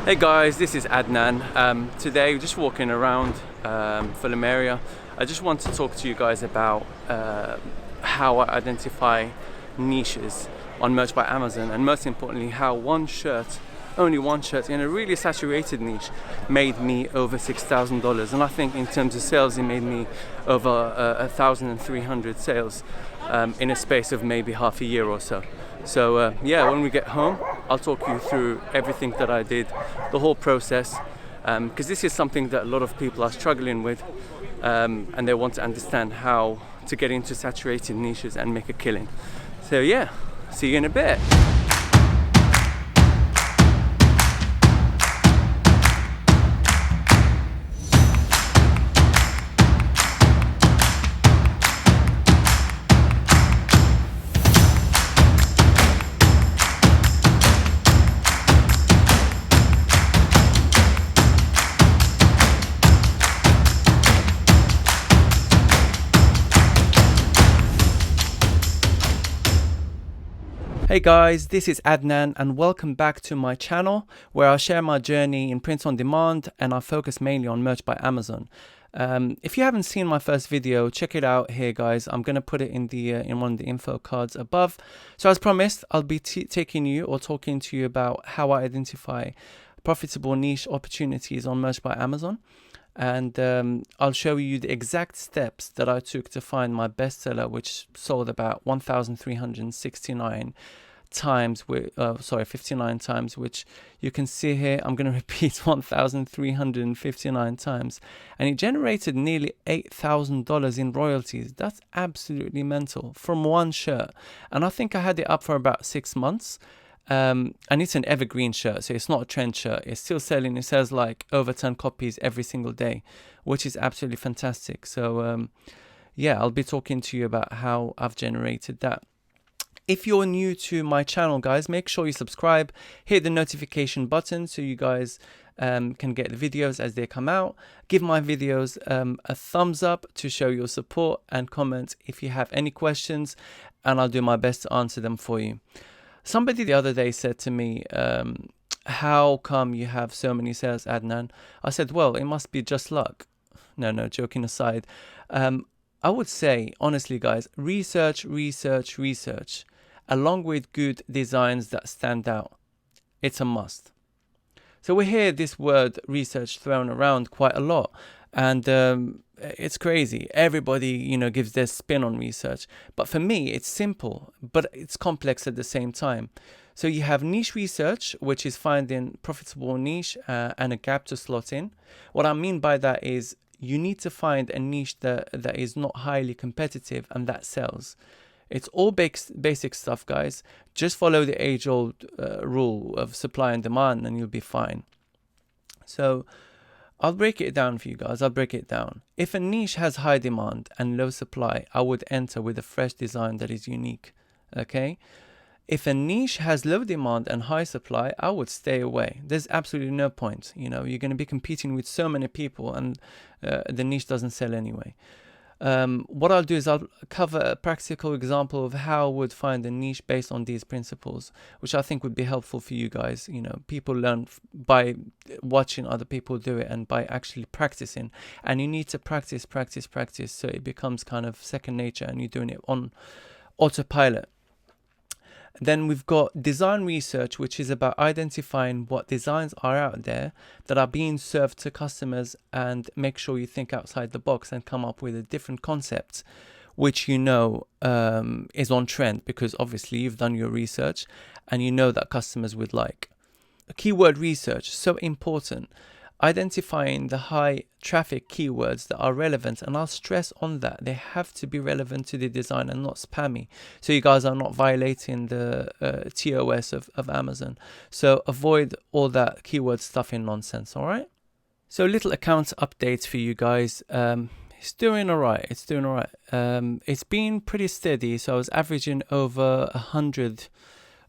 Hey guys, this is Adnan. Today we're just walking around Fulham area. I just want to talk to you guys about how I identify niches on Merch by Amazon, and most importantly how only one shirt in a really saturated niche made me over $6,000, and I think in terms of sales it made me over 1,300 sales in a space of maybe half a year or so. So yeah, when we get home I'll talk you through everything that I did, the whole process, because this is something that a lot of people are struggling with, and they want to understand how to get into saturated niches and make a killing. So yeah, see you in a bit. Hey guys, this is Adnan and welcome back to my channel where I share my journey in print on demand, and I focus mainly on Merch by Amazon. If you haven't seen my first video, check it out here guys. I'm going to put it in the in one of the info cards above. So as promised, I'll be talking to you about how I identify profitable niche opportunities on Merch by Amazon. And I'll show you the exact steps that I took to find my bestseller, which sold about 1,369 times, 59 times, which you can see here. I'm going to repeat 1,359 times, and it generated nearly $8,000 in royalties. That's absolutely mental from one shirt, and I think I had it up for about 6 months. And it's an evergreen shirt, so it's not a trend shirt. It's still selling. It sells like over 10 copies every single day, which is absolutely fantastic. So yeah, I'll be talking to you about how I've generated that. If you're new to my channel guys, make sure you subscribe, hit the notification button so you guys can get the videos as they come out. Give my videos a thumbs up to show your support, and comment if you have any questions, and I'll do my best to answer them for you. Somebody the other day said to me, how come you have so many sales, Adnan? I said, well, it must be just luck. No, joking aside. I would say, honestly, guys, research, along with good designs that stand out. It's a must. So we hear this word research thrown around quite a lot. And it's crazy. Everybody, gives their spin on research. But for me, it's simple, but it's complex at the same time. So you have niche research, which is finding profitable niche and a gap to slot in. What I mean by that is you need to find a niche that is not highly competitive and that sells. It's all basic stuff, guys. Just follow the age-old rule of supply and demand and you'll be fine. So I'll break it down for you guys. If a niche has high demand and low supply, I would enter with a fresh design that is unique. Okay? If a niche has low demand and high supply, I would stay away. There's absolutely no point. You're going to be competing with so many people, and the niche doesn't sell anyway. What I'll do is I'll cover a practical example of how I would find a niche based on these principles, which I think would be helpful for you guys. People learn by watching other people do it and by actually practicing, and you need to practice so it becomes kind of second nature and you're doing it on autopilot. Then we've got design research, which is about identifying what designs are out there that are being served to customers, and make sure you think outside the box and come up with a different concept, which is on trend, because obviously you've done your research and you know that customers would like. Keyword research, so important. Identifying the high traffic keywords that are relevant, and I'll stress on that. They have to be relevant to the design and not spammy, so you guys are not violating the TOS of Amazon. So avoid all that keyword stuffing nonsense. All right, so little account updates for you guys. It's doing all right. It's been pretty steady, so I was averaging over 100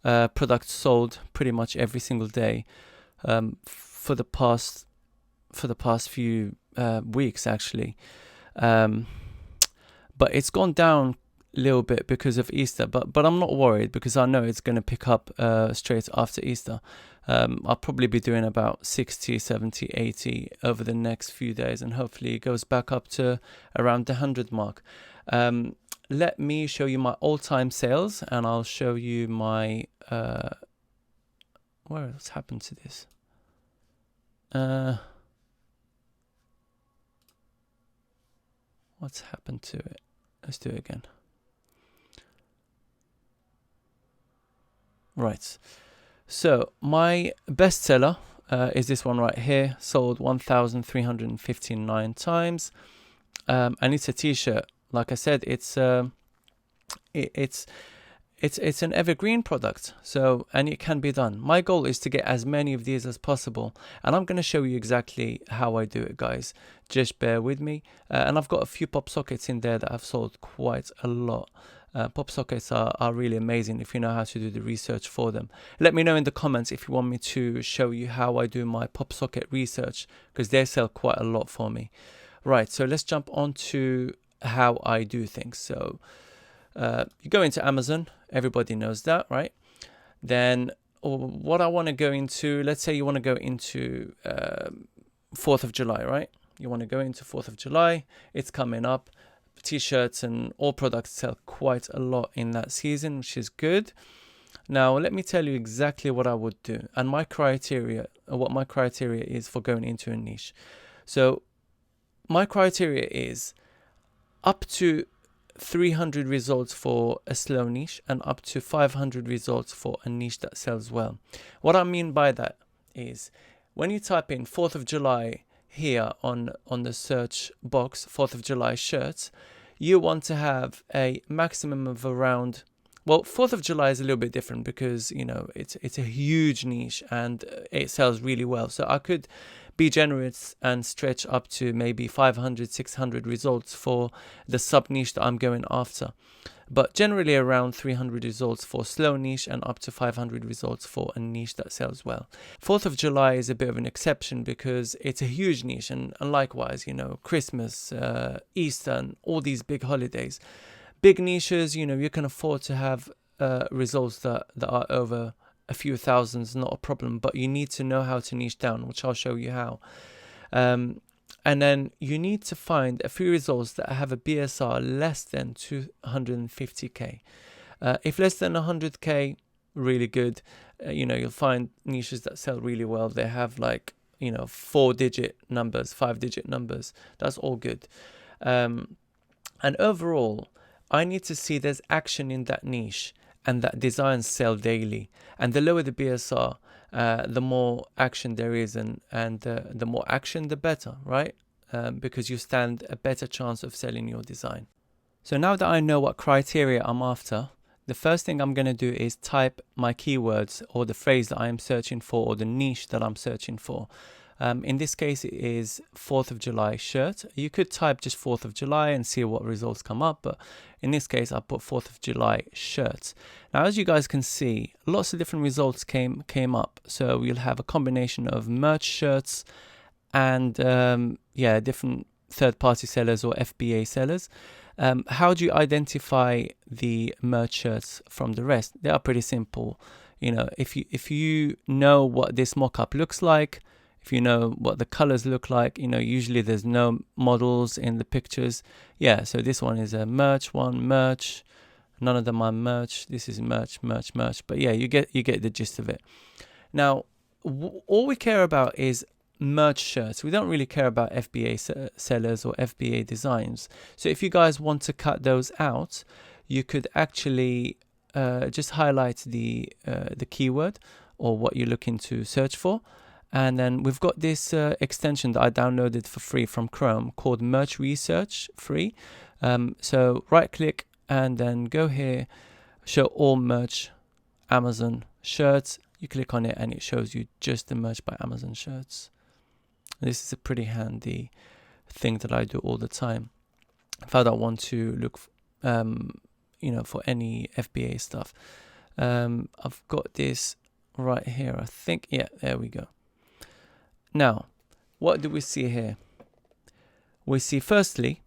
products sold pretty much every single day for the past few weeks actually, but it's gone down little bit because of Easter, but I'm not worried because I know it's going to pick up straight after Easter. I'll probably be doing about 60, 70, 80 over the next few days, and hopefully it goes back up to around the 100 mark. Let me show you my all-time sales, and I'll show you my what's happened to this? What's happened to it? Let's do it again. Right. So my bestseller is this one right here. Sold 1,359 times, and it's a T-shirt. Like I said, it's an evergreen product. So, and it can be done. My goal is to get as many of these as possible, and I'm going to show you exactly how I do it, guys. Just bear with me. And I've got a few pop sockets in there that I've sold quite a lot. Pop sockets are really amazing if you know how to do the research for them. Let me know in the comments if you want me to show you how I do my pop socket research, because they sell quite a lot for me. Right, so let's jump on to how I do things. So you go into Amazon, everybody knows that, right? Then what I want to go into, let's say you want to go into 4th of July, right? You want to go into 4th of July, it's coming up. T-shirts and all products sell quite a lot in that season, which is good. Now let me tell you exactly what I would do and my criteria, what my criteria is for going into a niche. So my criteria is up to 300 results for a slow niche and up to 500 results for a niche that sells well. What I mean by that is when you type in 4th of July here on the search box, 4th of July shirts, you want to have a maximum of around, well, 4th of July is a little bit different because, you know, it's a huge niche and it sells really well. So I could be generous and stretch up to maybe 500, 600 results for the sub niche that I'm going after. But generally around 300 results for slow niche and up to 500 results for a niche that sells well. 4th of July is a bit of an exception because it's a huge niche, and likewise, you know, Christmas, Easter, and all these big holidays. Big niches, you know, you can afford to have results that are over a few thousands, not a problem, but you need to know how to niche down, which I'll show you how. And then you need to find a few results that have a BSR less than 250k. If less than 100k, really good. You know, you'll find niches that sell really well. They have like, you know, 4-digit numbers, 5-digit numbers. That's all good. And overall, I need to see there's action in that niche and that designs sell daily. And the lower the BSR, the more action there is, and the more action, the better, right? Because you stand a better chance of selling your design. So now that I know what criteria I'm after, the first thing I'm going to do is type my keywords or the phrase that I am searching for or the niche that I'm searching for. In this case, it is 4th of July shirt. You could type just 4th of July and see what results come up, but in this case, I put 4th of July shirts. Now, as you guys can see, lots of different results came up. So we'll have a combination of merch shirts and different third-party sellers or FBA sellers. How do you identify the merch shirts from the rest? They are pretty simple. You know, if you know what this mock-up looks like, if you know what the colors look like, you know, usually there's no models in the pictures. Yeah, so this one is a merch one, merch. None of them are merch. This is merch. But yeah, you get the gist of it. Now, all we care about is merch shirts. We don't really care about FBA sellers or FBA designs. So if you guys want to cut those out, you could actually just highlight the keyword or what you're looking to search for. And then we've got this extension that I downloaded for free from Chrome called Merch Research free. So right click and then go here, show all merch Amazon shirts. You click on it and it shows you just the merch by Amazon shirts. This is a pretty handy thing that I do all the time if I don't want to look for any FBA stuff. I've got this right here, I think. Yeah, there we go. Now, what do we see here? We see firstly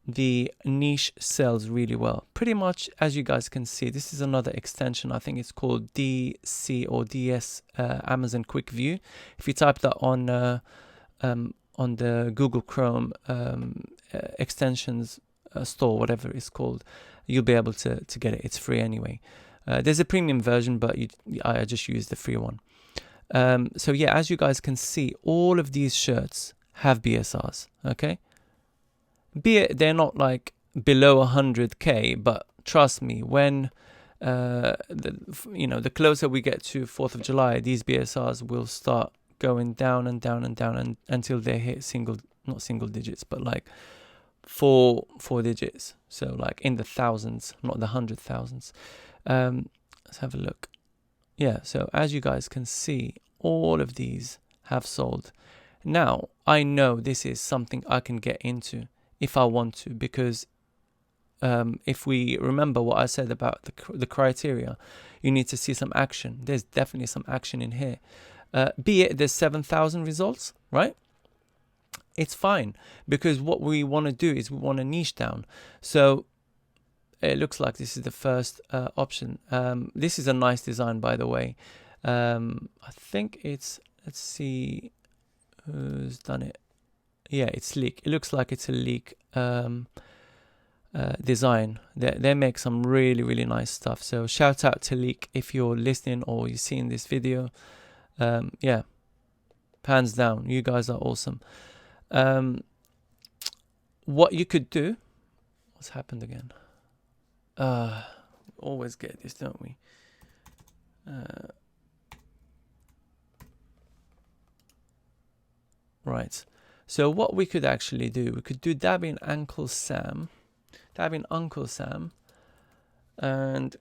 the niche sells really well. Pretty much, as you guys can see, this is another extension. I think it's called DC or DS, Amazon Quick View. If you type that on the Google Chrome extensions store, whatever it's called, you'll be able to get it. It's free anyway. There's a premium version, but I just use the free one. So yeah, as you guys can see, all of these shirts have BSRs, okay? Be it they're not like below 100k, but trust me, when the closer we get to 4th of July, these BSRs will start going down and down and down until they hit not single digits, but like four digits. So like in the thousands, not the 100,000s. Let's have a look. Yeah, so as you guys can see, all of these have sold. Now, I know this is something I can get into if I want to, because if we remember what I said about the criteria, you need to see some action. There's definitely some action in here. Be it there's 7,000 results, right? It's fine, because what we want to do is we want to niche down. So it looks like this is the first option. This is a nice design, by the way. I think it's, let's see who's done it. Yeah, it's Leak. It looks like it's a Leak design. They make some really, really nice stuff. So shout out to Leak if you're listening or you're seeing this video. Yeah, hands down, you guys are awesome. What you could do, what's happened again? Always get this, don't we? Right. So what we could actually do, we could do dabbing Uncle Sam, and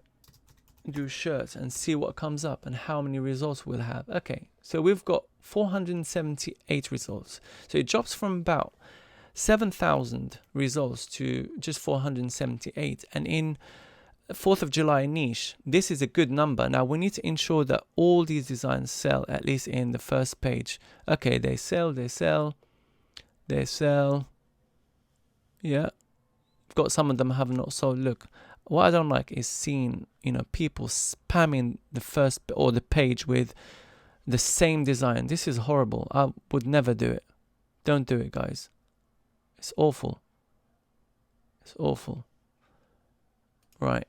do shirts and see what comes up and how many results we'll have. Okay, so we've got 478 results. So it drops from about 7,000 results to just 478. And in 4th of July niche, this is a good number. Now we need to ensure that all these designs sell, at least in the first page. Okay, they sell. Yeah, I've got some of them have not sold. Look, what I don't like is seeing, people spamming the first or the page with the same design. This is horrible. I would never do it. Don't do it, guys. It's awful. Right.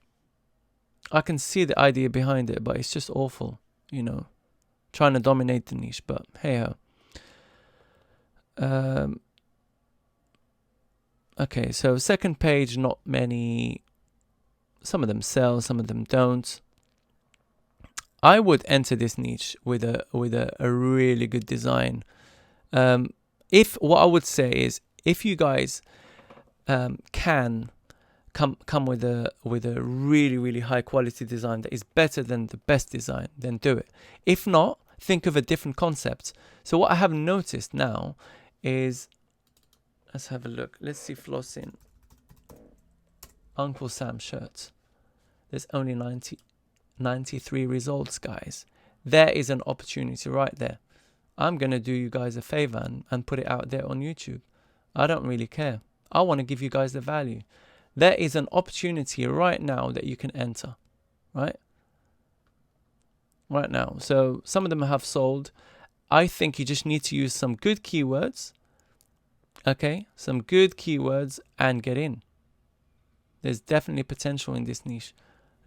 I can see the idea behind it, but it's just awful, trying to dominate the niche, but hey ho. Okay, so second page, not many. Some of them sell, some of them don't. I would enter this niche with a really good design. If what I would say is, if you guys can come with a really, really high quality design that is better than the best design, then do it. If not, think of a different concept. So what I have noticed now is, let's have a look. Let's see flossing. Uncle Sam shirts. There's only 93 results, guys. There is an opportunity right there. I'm going to do you guys a favor and put it out there on YouTube. I don't really care. I want to give you guys the value. There is an opportunity right now that you can enter, right? Right now. So some of them have sold. I think you just need to use some good keywords. Okay, some good keywords and get in. There's definitely potential in this niche.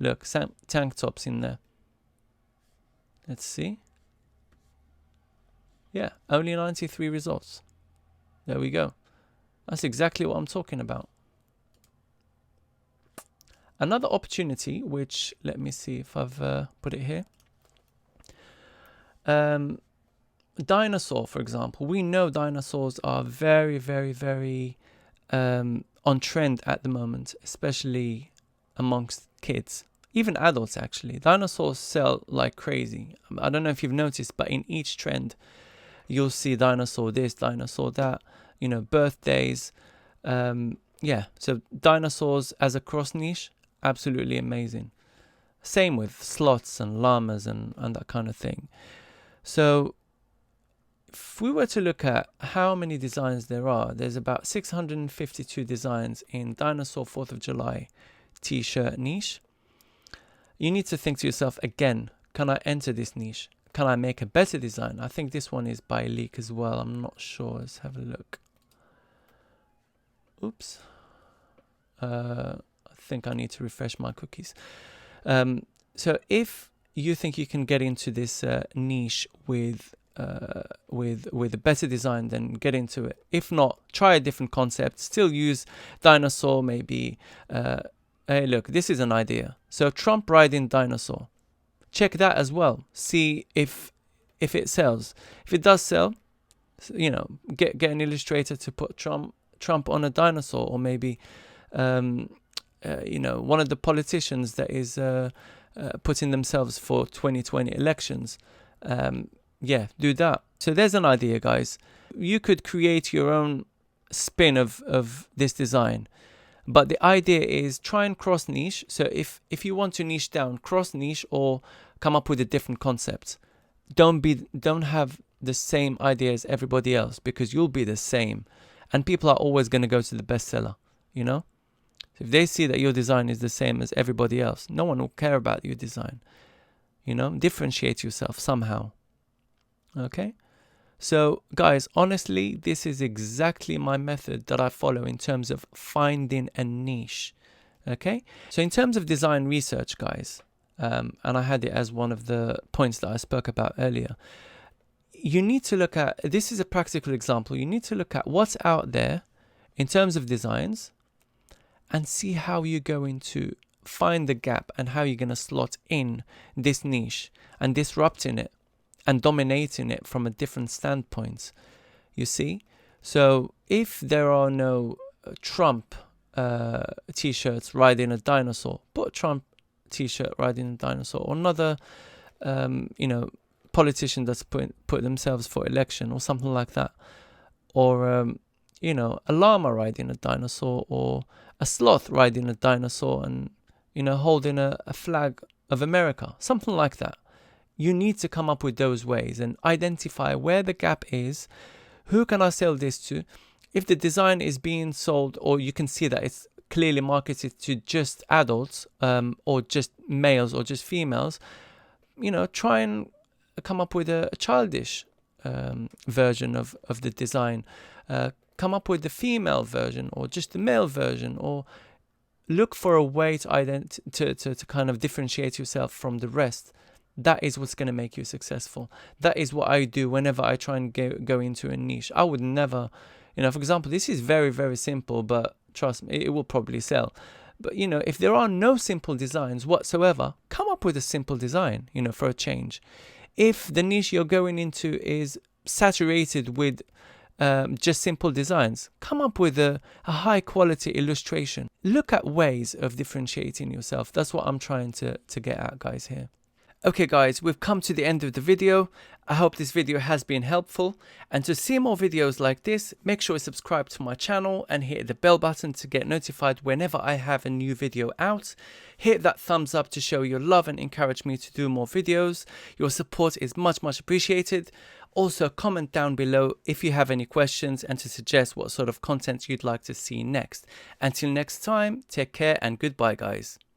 Look, tank tops in there. Let's see. Yeah, only 93 results. There we go. That's exactly what I'm talking about. Another opportunity, which, let me see if I've put it here. Dinosaur, for example. We know dinosaurs are very, very, very on trend at the moment, especially amongst kids. Even adults, actually. Dinosaurs sell like crazy. I don't know if you've noticed, but in each trend, you'll see dinosaur this, dinosaur that, birthdays. Yeah, so dinosaurs as a cross niche, absolutely amazing. Same with sloths and llamas and that kind of thing. So if we were to look at how many designs there are, there's about 652 designs in dinosaur 4th of July t-shirt niche. You need to think to yourself again, can I enter this niche? Can I make a better design? I think this one is by leak as well. I'm not sure. Let's have a look. Oops. I think I need to refresh my cookies. So if you think you can get into this niche with a better design, then get into it. If not, try a different concept. Still use dinosaur, maybe. Hey, look, this is an idea. So Trump riding dinosaur. Check that as well. See if it sells. If it does sell, you know, get an illustrator to put Trump on a dinosaur, or maybe you know, one of the politicians that is putting themselves for 2020 elections. Yeah, do that. So there's an idea, guys. You could create your own spin of this design. But the idea is try and cross niche. So if you want to niche down, cross niche or come up with a different concept. Don't have the same idea as everybody else, because you'll be the same. And people are always going to go to the bestseller, you know? So if they see that your design is the same as everybody else, no one will care about your design. You know, differentiate yourself somehow. Okay? So guys, honestly, this is exactly my method that I follow in terms of finding a niche. Okay? So in terms of design research, guys, and I had it as one of the points that I spoke about earlier, you need to look at, this is a practical example, you need to look at what's out there in terms of designs and see how you're going to find the gap and how you're going to slot in this niche and disrupting it and dominating it from a different standpoint, you see? So if there are no Trump t-shirts riding a dinosaur, put a Trump t-shirt riding a dinosaur, or another, you know, politician that's put themselves for election or something like that, or you know, a llama riding a dinosaur, or a sloth riding a dinosaur and, you know, holding a flag of America, something like that. You need to come up with those ways and identify where the gap is. Who can I sell this to? If the design is being sold, or you can see that it's clearly marketed to just adults, or just males or just females, you know, try and come up with a childish version of the design. Come up with the female version or just the male version, or look for a way to kind of differentiate yourself from the rest. That is what's going to make you successful. That is what I do whenever I try and go into a niche. I would never, you know, for example, this is very, very simple, but trust me, it will probably sell. But, you know, if there are no simple designs whatsoever, come up with a simple design, you know, for a change. If the niche you're going into is saturated with just simple designs, come up with a high quality illustration. Look at ways of differentiating yourself. That's what I'm trying to get at, guys, here. Okay guys, we've come to the end of the video. I hope this video has been helpful, and to see more videos like this, make sure you subscribe to my channel and hit the bell button to get notified whenever I have a new video out. Hit that thumbs up to show your love and encourage me to do more videos. Your support is much appreciated. Also, comment down below if you have any questions and to suggest what sort of content you'd like to see next. Until next time, take care and goodbye guys.